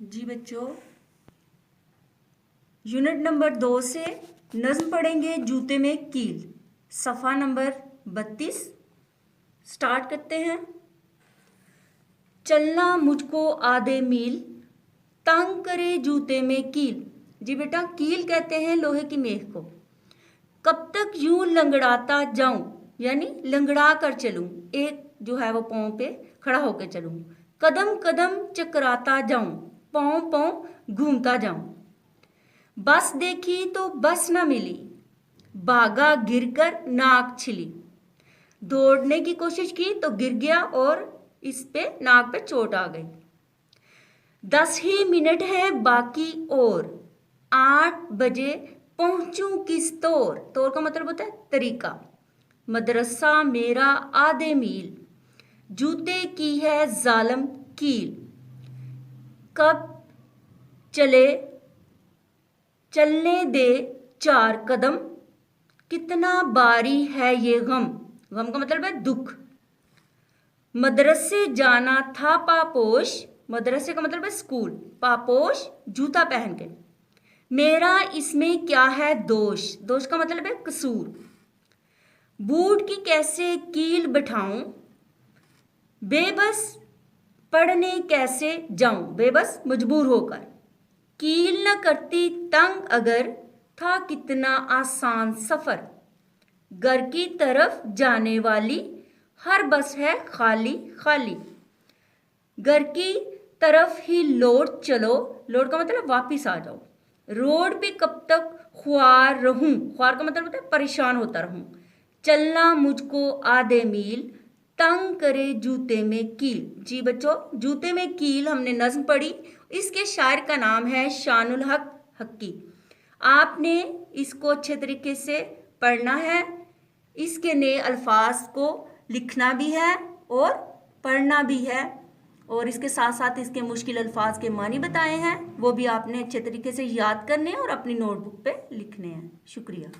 जी बच्चों, unit number 2 से नज्म पढ़ेंगे जूते में कील, सफ़ा नंबर 32। स्टार्ट करते हैं। चलना मुझको आधे मील, तंग करे जूते में कील। जी बेटा, कील कहते हैं लोहे की मेख को। कब तक यूं लंगड़ाता जाऊं, यानी लंगड़ा कर चलूं, एक जो है वो पाँव पे खड़ा होकर चलूं। कदम कदम चकराता जाऊं, पाँव पाँव घूमता जाऊं। बस देखी तो बस न मिली, भागा गिरकर नाक छिली। दौड़ने की कोशिश की तो गिर गया और इस पे नाक पे चोट आ गई। 10 ही मिनट है बाकी और 8 बजे पहुंचूं किस तौर। तौर का मतलब होता है तरीका। मदरसा मेरा आधे मील, जूते की है जालम कील। कब चलने दे 4 कदम, कितना बारी है ये गम। गम का मतलब है दुख। मदरसे जाना था पापोश, मदरसे का मतलब है स्कूल, पापोश जूता पहन के। मेरा इसमें क्या है दोष, दोष का मतलब है कसूर। बूट की कैसे कील बिठाऊं, बेबस पढ़ने कैसे जाऊं, बेबस मजबूर होकर। कील न करती तंग अगर, था कितना आसान सफर। घर की तरफ जाने वाली हर बस है खाली खाली। घर की तरफ ही लौट चलो, लौट का मतलब वापिस आ जाओ। रोड पे कब तक ख्वार रहूं, ख्वार का मतलब होता है परेशान होता रहूं। चलना मुझको आधे मील, तंग करे जूते में कील। जी बच्चों, जूते में कील हमने नज्म पढ़ी। इसके शायर का नाम है शानुल हक हक्की। आपने इसको अच्छे तरीके से पढ़ना है, इसके नए अल्फाज को लिखना भी है और पढ़ना भी है, और इसके साथ साथ इसके मुश्किल अल्फाज के मानी बताए हैं, वो भी आपने अच्छे तरीके से याद करने हैं और अपनी नोटबुक पे लिखने हैं। शुक्रिया।